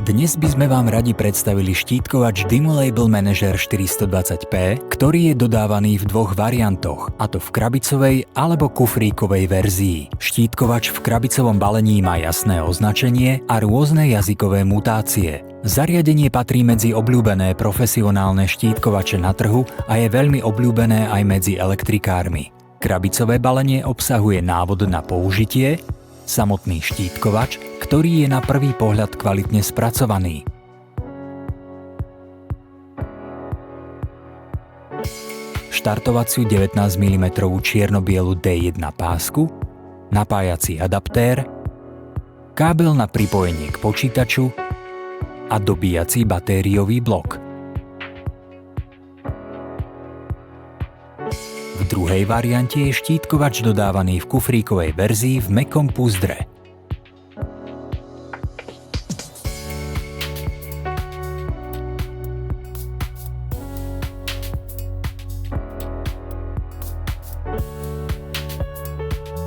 Dnes by sme vám radi predstavili štítkovač Dymo Label Manager 420p, ktorý je dodávaný v dvoch variantoch, a to v krabicovej alebo kufríkovej verzii. Štítkovač v krabicovom balení má jasné označenie a rôzne jazykové mutácie. Zariadenie patrí medzi obľúbené profesionálne štítkovače na trhu a je veľmi obľúbené aj medzi elektrikármi. Krabicové balenie obsahuje návod na použitie, samotný štítkovač, ktorý je na prvý pohľad kvalitne spracovaný. Štartovaciu 19 mm čierno-bielu D1 pásku, napájací adaptér, kábel na pripojenie k počítaču a dobíjací batériový blok. V druhej variante je štítkovač dodávaný v kufríkovej verzii v mäkkom púzdre.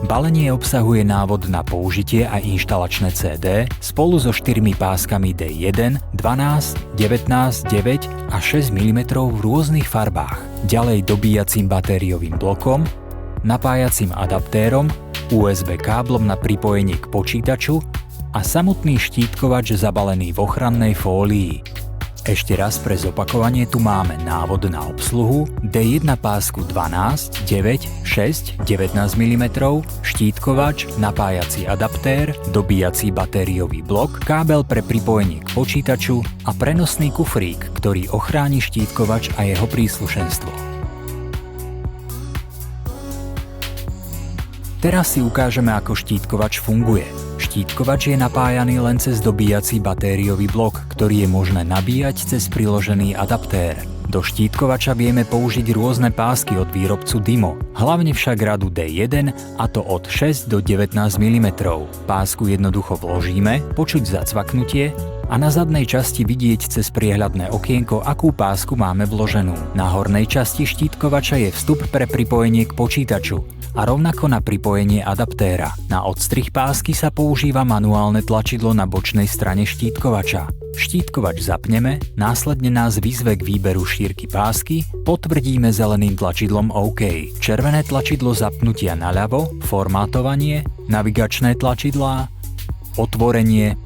Balenie obsahuje návod na použitie a inštalačné CD spolu so 4 páskami D1, 12, 19, 9 a 6 mm v rôznych farbách. Ďalej dobíjacím batériovým blokom, napájacím adaptérom, USB káblom na pripojenie k počítaču a samotný štítkovač zabalený v ochrannej fólii. Ešte raz pre zopakovanie tu máme návod na obsluhu, D1 pásku 12, 9, 6, 19 mm, štítkovač, napájací adaptér, dobíjací batériový blok, kábel pre pripojenie k počítaču a prenosný kufrík, ktorý ochráni štítkovač a jeho príslušenstvo. Teraz si ukážeme, ako štítkovač funguje. Štítkovač je napájaný len cez dobíjací batériový blok, ktorý je možné nabíjať cez priložený adaptér. Do štítkovača vieme použiť rôzne pásky od výrobcu Dymo, hlavne však radu D1, a to od 6 do 19 mm. Pásku jednoducho vložíme, počuť zacvaknutie a na zadnej časti vidieť cez priehľadné okienko, akú pásku máme vloženú. Na hornej časti štítkovača je vstup pre pripojenie k počítaču a rovnako na pripojenie adaptéra. Na odstrih pásky sa používa manuálne tlačidlo na bočnej strane štítkovača. Štítkovač zapneme, následne nás vyzve k výberu šírky pásky, potvrdíme zeleným tlačidlom OK. Červené tlačidlo zapnutia naľavo, formátovanie, navigačné tlačidlá, otvorenie,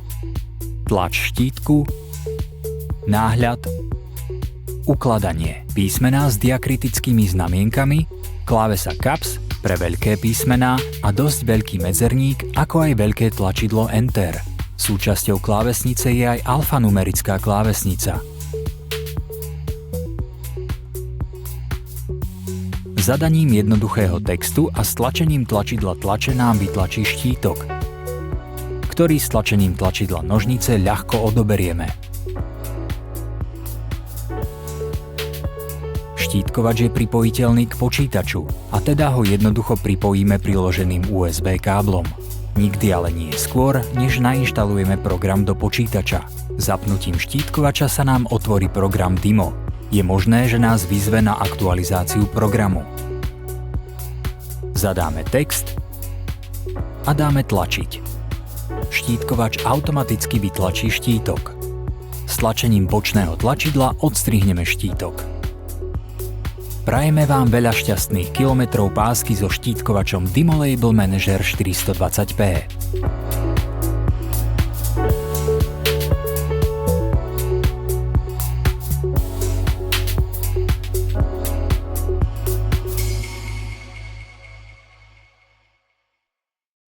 tlač štítku, náhľad, ukladanie, písmená s diakritickými znamienkami, klávesa Caps pre veľké písmená a dosť veľký medzerník, ako aj veľké tlačidlo Enter. Súčasťou klávesnice je aj alfanumerická klávesnica. Zadaním jednoduchého textu a stlačením tlačidla tlače nám vytlačí štítok, ktorý s tlačením tlačidla nožnice ľahko odoberieme. Štítkovač je pripojiteľný k počítaču a teda ho jednoducho pripojíme priloženým USB káblom. Nikdy ale nie skôr, než nainštalujeme program do počítača. Zapnutím štítkovača sa nám otvorí program Dymo. Je možné, že nás vyzve na aktualizáciu programu. Zadáme text a dáme tlačiť. Štítkovač automaticky vytlačí štítok. S tlačením bočného tlačidla odstrihneme štítok. Prajeme vám veľa šťastných kilometrov pásky so štítkovačom Dymo Label Manager 420p.